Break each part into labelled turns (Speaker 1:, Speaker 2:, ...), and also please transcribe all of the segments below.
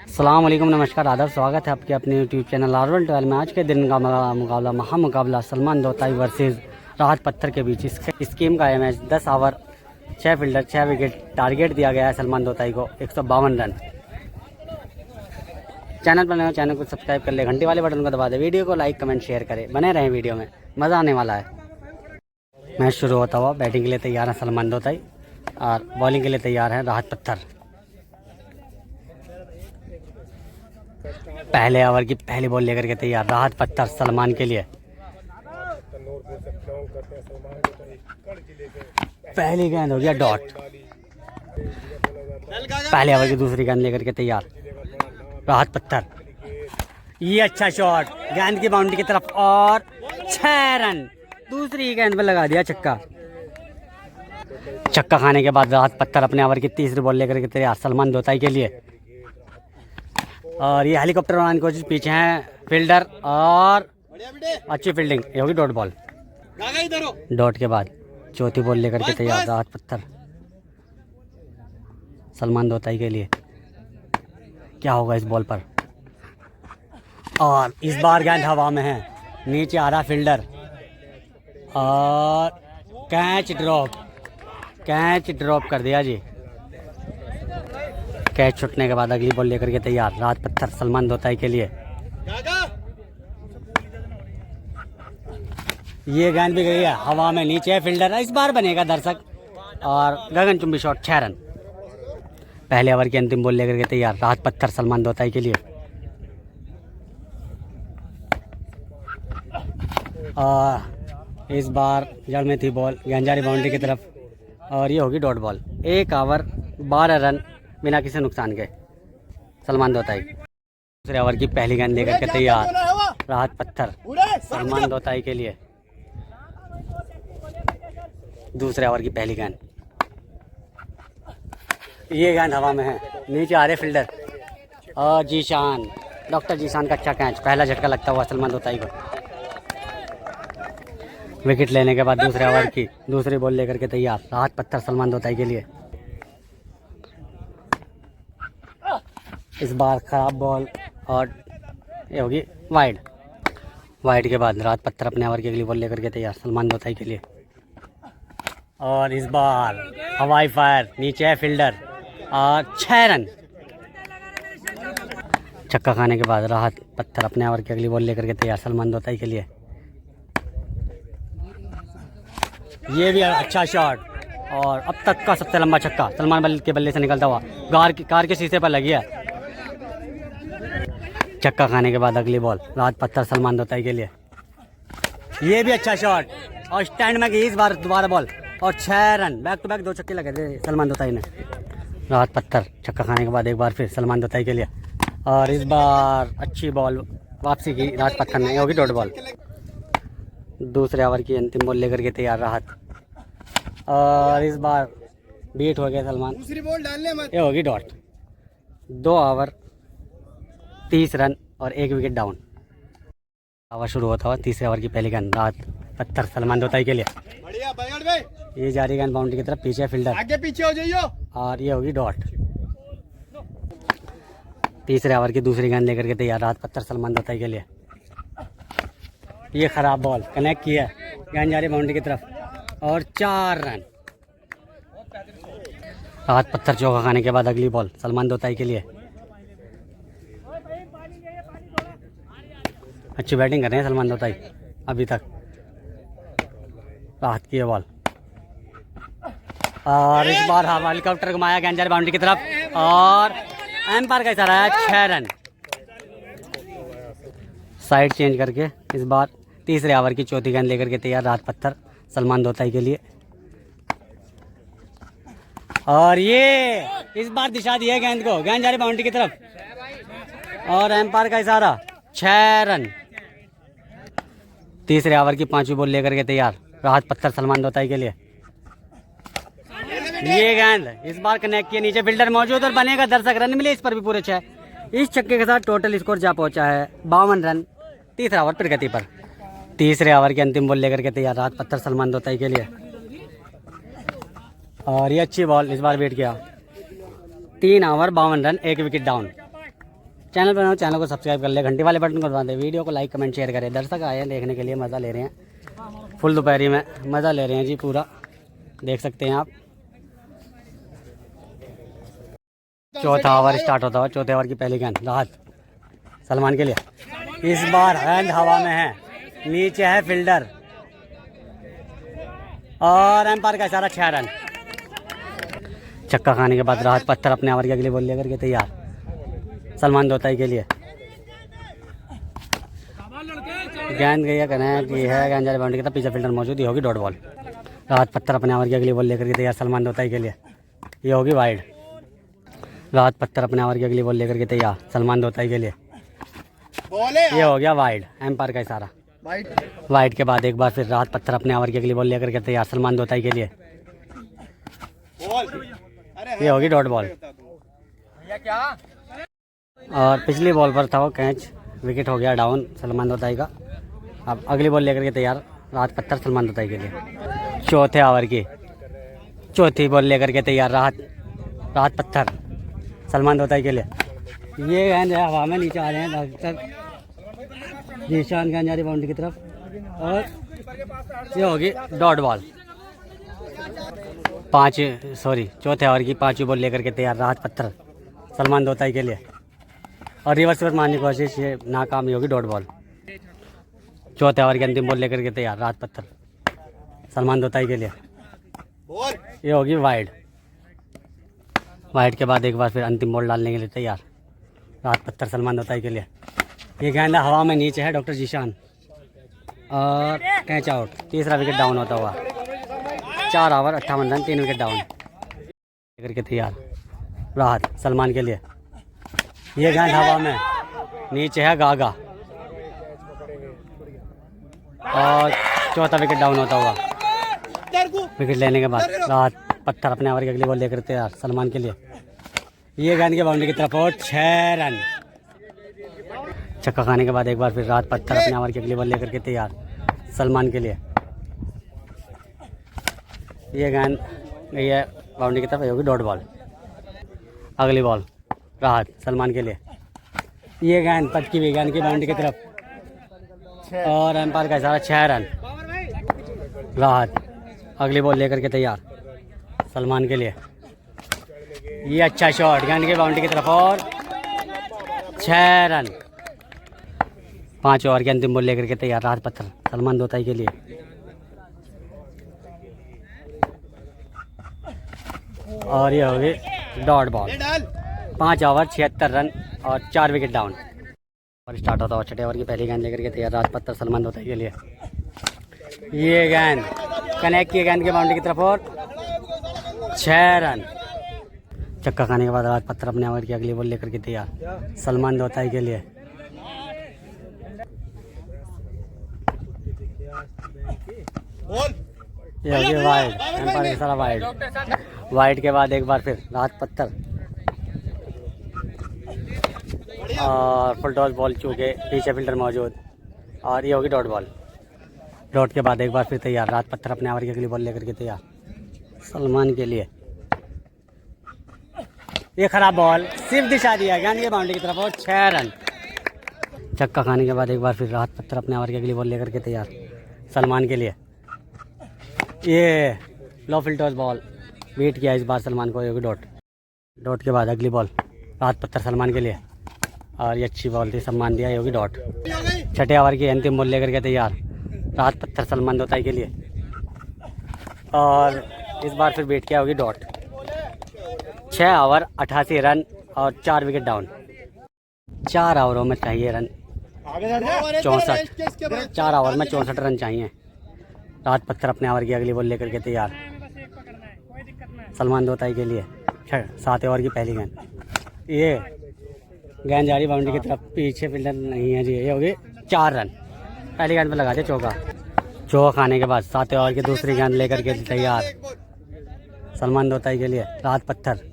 Speaker 1: अस्सलाम वालेकुम, नमस्कार, आदाब, स्वागत है आपके अपने यूट्यूब चैनल आरवल 12 में। आज के दिन का मुकाबला महामुकाबला सलमान दोताई वर्सेस राहत पत्थर के बीच। इस गेम का match 10 over 6 fielder 6 wicket target दिया गया है सलमान दोताई को 152 रन। चैनल पर नए हो, चैनल को सब्सक्राइब कर ले, घंटी वाले बटन को दबा दे, वीडियो को लाइक कमेंट शेयर करें, बने रहें वीडियो में, मज़ा आने वाला है। मैच शुरू होता हुआ बैटिंग के लिए तैयार है सलमान दोताई और बॉलिंग के लिए तैयार है राहत पत्थर। पहले ओवर की पहली बॉल लेकर के तैयार राहत पत्थर सलमान के लिए। पहली गेंद हो गया डॉट। पहले ओवर की दूसरी गेंद लेकर के तैयार राहत पत्थर। ये अच्छा शॉट, गेंद की बाउंड्री की तरफ और 6 रन। दूसरी गेंद पर लगा दिया छक्का। छक्का खाने के बाद राहत पत्थर अपने ओवर की तीसरी बॉल लेकर के तैयार सलमान दोताई के लिए। और ये हेलीकॉप्टर बनाने की कोशिश, पीछे हैं फील्डर और अच्छी फील्डिंग, ये होगी डॉट बॉल। डॉट के बाद चौथी बॉल लेकर के तैयार राहत पत्थर सलमान दोताई के लिए। क्या होगा इस बॉल पर? और इस बार गेंद हवा में है, नीचे आ रहा फील्डर और कैच ड्रॉप कर दिया जी। कैच छूटने के बाद अगली बॉल लेकर के तैयार राहत पत्थर सलमान दोताई के लिए। ये गेंद भी गई है हवा में, नीचे है फील्डर, इस बार बनेगा दर्शक और गगनचुंबी शॉट 6 रन। पहले ओवर की अंतिम बॉल लेकर के तैयार राहत पत्थर सलमान दोताई के लिए। इस बार जड़ में थी बॉल, गेंजारी बाउंड्री की तरफ और ये होगी डॉट बॉल। 1 ओवर 12 रन बिना किसी नुकसान के सलमान दोताई। दूसरे ओवर की पहली गेंद लेकर के तैयार राहत पत्थर सलमान दोताई के लिए। दूसरे ओवर की पहली गेंद, ये गेंद हवा में है, नीचे आ रहे फील्डर और जीशान, डॉक्टर जीशान का अच्छा कैच, पहला झटका लगता हुआ सलमान दोताई को। विकेट लेने के बाद दूसरे ओवर की दूसरी बॉल लेकर के तैयार राहत पत्थर सलमान दोताई के लिए। इस बार खराब बॉल और ये होगी वाइड के बाद राहत पत्थर अपने ओवर की अगली बॉल लेकर के तैयार सलमान दोताई के लिए। और इस बार हवाई फायर, नीचे है फील्डर और 6 रन। छक्का खाने के बाद राहत पत्थर अपने ओवर की अगली बॉल लेकर के तैयार सलमान दोताई के लिए। ये भी अच्छा शॉट और अब तक का सबसे लंबा छक्का सलमान के बल्ले से निकलता हुआ कार के शीशे पर लगी है। छक्का खाने के बाद अगली बॉल राहत पत्थर सलमान दोताई के लिए। ये भी अच्छा शॉट और स्टैंड में गई इस बार दोबारा बॉल और 6 रन। बैक टू बैक 2 छक्के लगे थे सलमान दोताई ने। राहत पत्थर छक्का खाने के बाद एक बार फिर सलमान दोताई के लिए और इस बार अच्छी बॉल वापसी की राहत पत्थर ने, होगी डॉट बॉल। दूसरे ओवर की अंतिम बॉल लेकर के तैयार राहत और इस बार बीट हो गया सलमान, दूसरी बॉल डालने मत, ये होगी डॉट। 2 ओवर 30 रन और 1 विकेट डाउन। ओवर शुरू होता हुआ तीसरे ओवर की पहली गेंद राहत पत्थर सलमान दोताई के लिए। ये जा रही गेंद बाउंड्री की तरफ, पीछे फील्डर, आगे पीछे हो जाइए और ये होगी डॉट। तीसरे ओवर की दूसरी गेंद लेकर के तैयार राहत पत्थर सलमान दोताई के लिए। ये खराब बॉल कनेक्ट किया, गेंद जा रही बाउंड्री की तरफ और 4 रन। राहत पत्थर चौका खाने के बाद अगली बॉल सलमान दोताई के लिए। अच्छी बैटिंग कर रहे हैं सलमान दोताई अभी तक। राहत की बॉल और इस बार हेलीकॉप्टर घुमाया गेंद बाउंड्री की तरफ और एम्पायर का इशारा है 6 रन। साइड चेंज करके इस बार तीसरे ओवर की चौथी गेंद लेकर के तैयार राहत पत्थर सलमान दोताई के लिए। और ये इस बार दिशा दी है गेंद को, गेंद जा रही बाउंड्री की तरफ और एम्पायर का इशारा 6 रन। तीसरे ओवर की 5वीं बॉल लेकर के तैयार राहत पत्थर सलमान दोताई के लिए। ये गेंद इस बार कनेक्ट किया, नीचे फील्डर मौजूद और बनेगा दर्शक, रन मिले इस पर भी पूरे 6। इस छक्के के साथ टोटल स्कोर जा पहुंचा है 52 रन। तीसरा ओवर प्रगति पर। तीसरे ओवर की अंतिम बॉल लेकर के तैयार राहत पत्थर सलमान दोताई के लिए और ये अच्छी बॉल इस बार वेट किया। 3 over 52 run 1 wicket down. Channel पर हो चैनल को सब्सक्राइब कर ले, घंटी वाले बटन को दबा दे, वीडियो को लाइक कमेंट शेयर करें। दर्शक आए हैं देखने के लिए, मज़ा ले रहे हैं, फुल दोपहरी में मज़ा ले रहे हैं जी पूरा, देख सकते हैं आप। चौथा ओवर स्टार्ट होता है, चौथे ओवर की पहली गेंद राहत सलमान के लिए। इस बार गेंद हवा में है, नीचे है फील्डर और एम्पायर का इशारा, 6 रन। छक्का खाने के बाद राहत पत्थर अपने ओवर की अगली बॉल लेकर के तैयार सलमान दोताई के लिए। गेंद गई है कनेक्ट, ये है गेंद जा रही बाउंड्री की तरफ, पीछे फील्डर मौजूद, ये होगी डॉट बॉल। राहत पत्थर अपने ओवर की अगली बॉल लेकर के तैयार सलमान दोताई के लिए, ये होगी वाइड। राहत पत्थर अपने ओवर की अगली बॉल लेकर के तैयार सलमान दोताई के लिए, ये हो गया वाइड, एम्पायर का इशारा। वाइड के बाद एक बार फिर राहत पत्थर अपने ओवर की अगली बॉल लेकर के तैयार सलमान दोताई के लिए, ये होगी डॉट बॉल। और पिछली बॉल पर था वो कैच, विकेट हो गया डाउन सलमान दोताई का। अब अगली बॉल लेकर के तैयार राहत पत्थर सलमान दोताई के लिए। चौथे ओवर की चौथी बॉल लेकर के तैयार राहत पत्थर सलमान दोताई के लिए। ये गेंद है हवा में, नीचे आ रहे हैं डॉक्टर जीशान गेंद जा रही बाउंड्री की तरफ और ये होगी डॉट बॉल। चौथे ओवर की पांचवी बॉल लेकर के तैयार राहत पत्थर सलमान दोताई के लिए और रिवर्स पर मारने की कोशिश, ये नाकाम, होगी डॉट बॉल। चौथे ओवर की अंतिम बॉल लेकर के तैयार राहत पत्थर सलमान दोताई के लिए, ये होगी वाइड। वाइड के बाद एक बार फिर अंतिम बॉल डालने के लिए तैयार राहत पत्थर सलमान दोताई के लिए। ये गेंद हवा में, नीचे है डॉक्टर जीशान और कैच आउट। तीसरा विकेट डाउन होता हुआ, 4 ओवर 58 रन, 3 विकेट डाउन करके तैयार राहत सलमान के लिए। ये गेंद हवा में, नीचे है गागा और चौथा विकेट डाउन होता हुआ। विकेट लेने के बाद राहत पत्थर अपने ओवर की अगली बॉल लेकर तैयार सलमान के लिए। ये गेंद के बाउंड्री की तरफ और 6 रन। छक्का खाने के बाद एक बार फिर राहत पत्थर अपने ओवर की अगली बॉल लेकर के तैयार सलमान के लिए। ये गेंद गई है बाउंड्री की तरफ, होगी डॉट बॉल। अगली बॉल राहत सलमान के लिए। ये गेंद पटकी हुई गेंद की बाउंड्री की तरफ और एम्पायर का इशारा, 6 रन। राहत अगली बॉल लेकर के तैयार सलमान के लिए। ये अच्छा शॉट गेंद की बाउंड्री की तरफ और 6 रन। 5 ओवर की अंतिम बॉल लेकर के तैयार राहत पत्थर सलमान दोताई के लिए। और ये होगी डॉट बॉल। 5 ओवर 76 रन और 4 विकेट डाउन। और स्टार्ट होता है छठे ओवर की पहली गेंद लेकर के तैयार राहत पत्थर सलमान दोताई के लिए। ये गेंद कनेक्ट की गेंद के बाउंड्री की तरफ और 6 रन। छक्का खाने के बाद राहत पत्थर अपने ओवर की अगली बॉल लेकर के तैयार सलमान दोताई के लिए। ये हो गया वाइड, एम्पायर का इशारा वाइड। वाइड के बाद एक बार फिर राहत पत्थर और फुल टॉस बॉल चूके, पीछे फील्डर मौजूद और ये होगी डॉट बॉल। डॉट के बाद एक बार फिर तैयार राहत पत्थर अपने ओवर की अगली बॉल लेकर के तैयार सलमान के लिए। ये खराब बॉल, सिर्फ दिशा दिया गेंद की बाउंड्री की तरफ और 6 रन। छक्का खाने के बाद एक बार फिर राहत पत्थर अपने ओवर की अगली बॉल लेकर के तैयार सलमान के लिए। ये लो फील्ड टॉस बॉल बीट किया इस बार सलमान को, ये होगी डॉट। डॉट के बाद अगली बॉल राहत पत्थर सलमान के लिए और ये अच्छी बॉल थी, सम्मान दिया, ये होगी डॉट। छठे ओवर की अंतिम बॉल लेकर के तैयार राहत पत्थर सलमान दोताई के लिए और इस बार फिर बीट किया, होगी डॉट। 6 ओवर 88 रन और 4 विकेट डाउन। 4 ओवरों में चाहिए रन 64, 4 ओवर में 64 रन चाहिए। राहत पत्थर अपने ओवर की अगली बॉल लेकर के तैयार सलमान दोताई के लिए। 7 ओवर की पहली गेंद, ये गेंद जा रही बाउंड्री की तरफ, पीछे फील्डर नहीं है जी, ये होगी 4 रन। पहली गेंद पर लगा दिया चौका। चौका खाने के बाद 7 ओवर की दूसरी गेंद लेकर के तैयार सलमान दोताई के लिए। राहत पत्थर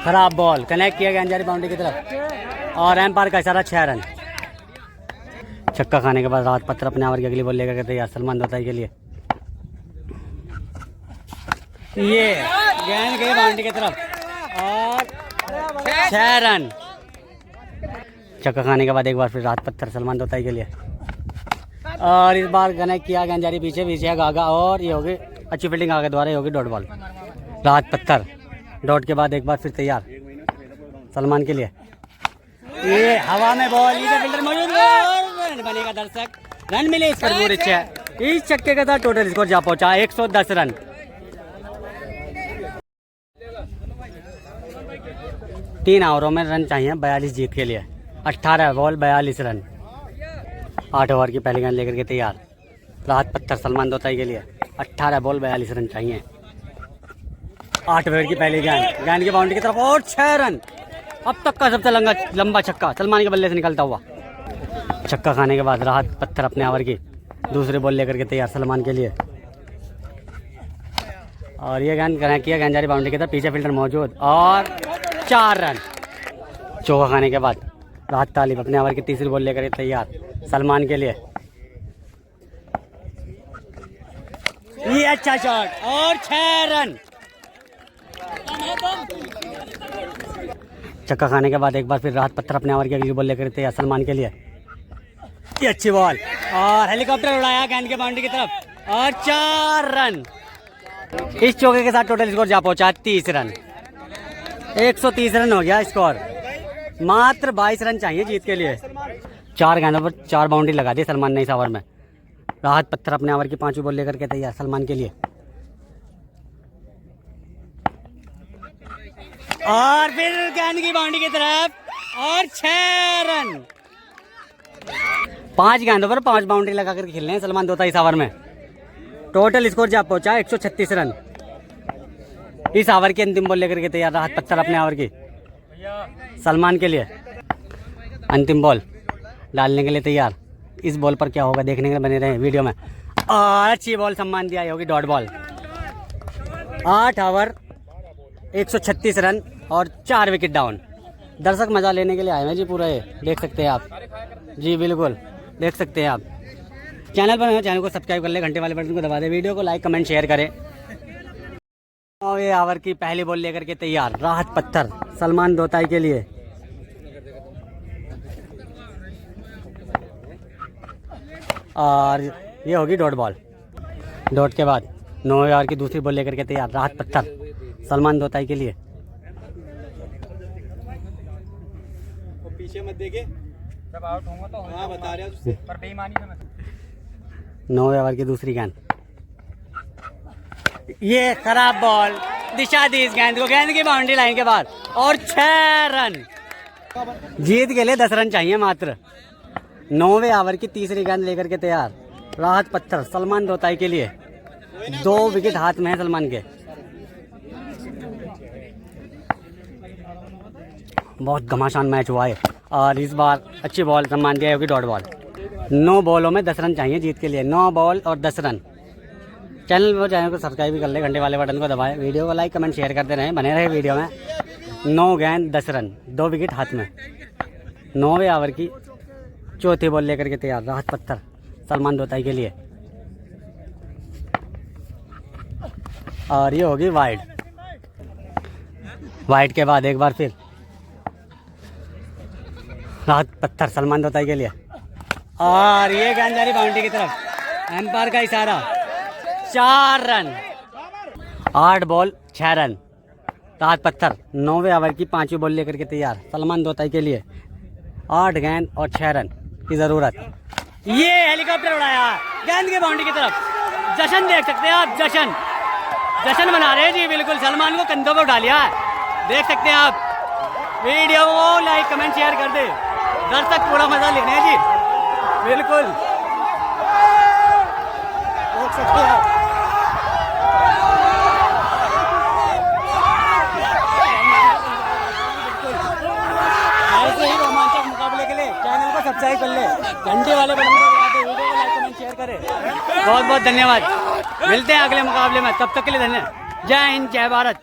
Speaker 1: खराब बॉल, कनेक्ट किया गेंद जा रही बाउंड्री की तरफ और एम्पायर का इशारा, 6 रन। छक्का खाने के बाद राहत पत्थर अपने ओवर की अगली बॉल लेकर के तैयार सलमान दोताई के लिए। ये गेंद गई बाउंड्री की तरफ और 6 रन। चक्का खाने के बाद एक बार फिर राहत पत्थर सलमान दोताई के लिए, और इस बार गने किया गेंद जारी पीछे पीछे आगा, और ये होगी अच्छी फील्डिंग आगे द्वारा, ये होगी डॉट बॉल। राहत पत्थर डॉट के बाद एक बार फिर तैयार सलमान के लिए, ये हवा में बॉल, ये फील्डर मौजूद बनेगा दर्शक, रन मिले इस पर पूरे 6। इस छक्के के साथ टोटल स्कोर जा पहुंचा 110 रन। तीन ओवरों में रन चाहिए 42 जीत के लिए, 18 बॉल 42 रन। 8 ओवर की पहली गेंद लेकर के तैयार राहत पत्थर सलमान दोताई के लिए, 18 बॉल 42 रन चाहिए। 8 ओवर की पहली गेंद, गेंद की बाउंड्री की तरफ और 6 रन। अब तक का सबसे लंबा छक्का सलमान के बल्ले से निकलता हुआ। छक्का खाने के बाद राहत पत्थर अपने ओवर की दूसरी बॉल लेकर के तैयार सलमान के लिए, और ये गेंद किया गेंद जारी बाउंड्री की तरफ, पीछे फील्डर मौजूद और 4 रन। चौका खाने के बाद राहत तालिब अपने ओवर की तीसरी बॉल लेकर तैयार सलमान के लिए, ये अच्छा शॉट और 6 रन। चक्का खाने के बाद एक बार फिर राहत पत्थर अपने ओवर की अगली बॉल लेकर तैयार सलमान के लिए, ये अच्छी बॉल और हेलीकॉप्टर उड़ाया गेंद के बाउंड्री की तरफ और 4 रन। इस चौके के साथ टोटल स्कोर जा पहुंचा 30 रन। 130 रन हो गया स्कोर, मात्र 22 रन चाहिए जीत के लिए। 4 गेंदों पर 4 बाउंड्री लगा दी सलमान ने इस ओवर में। राहत पत्थर अपने ओवर की 5वीं बॉल लेकर के तैयार सलमान के लिए, और फिर गेंद की बाउंड्री की तरफ और 6 रन। 5 गेंदों पर 5 बाउंड्री लगा कर खेल रहे हैं सलमान दोताई इस ओवर में। टोटल स्कोर जा पहुंचा 136 रन। इस ओवर की अंतिम बॉल लेकर के तैयार राहत पत्थर अपने ओवर की सलमान के लिए, अंतिम बॉल डालने के लिए तैयार। इस बॉल पर क्या होगा देखने के लिए बने रहे वीडियो में, और अच्छी बॉल सम्मान दिया होगी डॉट बॉल। 8 ओवर 136 रन और 4 विकेट डाउन। दर्शक मजा लेने के लिए आए हैं जी, पूरा ये देख सकते हैं आप जी, बिल्कुल देख सकते हैं आप। चैनल पर चैनल को सब्सक्राइब कर ले, घंटे वाले बटन को दबा दे, वीडियो को लाइक कमेंट शेयर करें। और ये ओवर की पहली बॉल लेकर के तैयार राहत पत्थर सलमान दोताई के लिए, और ये होगी डॉट बॉल। डॉट के बाद 9वें ओवर की दूसरी बॉल लेकर के तैयार राहत पत्थर सलमान दोताई के लिए,
Speaker 2: पीछे मत देखे, जब आउट होगा तो हाँ बता रहे हो पर बेईमानी से मत।
Speaker 1: 9वें ओवर की दूसरी गेंद, ये खराब बॉल, दिशा दी इस गेंद को गेंद की बाउंड्री लाइन के बाद और 6 रन। जीत के लिए 10 रन चाहिए मात्र। 9वें ओवर की तीसरी गेंद लेकर के तैयार राहत पत्थर सलमान दोताई के लिए, 2 विकेट हाथ में है सलमान के। बहुत घमासान मैच हुआ है, और इस बार अच्छी बॉल सम्मान दिया होगी डॉट बॉल। 9 बॉलों में 10 रन चाहिए जीत के लिए, 9 बॉल और 10 रन। चैनल को सब्सक्राइब भी कर ले, घंटे वाले बटन को दबाएं, वीडियो को लाइक कमेंट शेयर करते रहें, बने रहे वीडियो में। 9 गेंद 10 रन, 2 विकेट हाथ में। 9वें ओवर की चौथी बॉल लेकर के तैयार राहत पत्थर सलमान दोताई के लिए, और ये होगी वाइड। वाइड के बाद एक बार फिर राहत पत्थर सलमान दोताई के लिए, और ये गेंद जा रही बाउंड्री की तरफ, एम्पायर का इशारा, 4 रन। 8 ball 6 run. राहत पत्थर 9वें ओवर की 5वीं बॉल लेकर के तैयार सलमान दोताई के लिए, 8 गेंद और 6 रन की जरूरत। ये हेलीकॉप्टर उड़ाया गेंद की बाउंड्री की तरफ, जश्न देख सकते हैं आप, जश्न मना रहे हैं जी, बिल्कुल सलमान को कंधों पर उठा लिया है, देख सकते हैं आप। वीडियो को लाइक कमेंट शेयर कर दे, दर्शक पूरा मजा लेने हैं जी, बिल्कुल देख सकते हैं आप। ऐसे ही रोमांचक मुकाबले के लिए चैनल को सब्सक्राइब कर ले, घंटे वाले बटन को दबा दे, वीडियो को लाइक कमेंट शेयर करें। बहुत बहुत धन्यवाद, मिलते हैं अगले मुकाबले में, तब तक के लिए धन्यवाद। जय हिंद, जय भारत।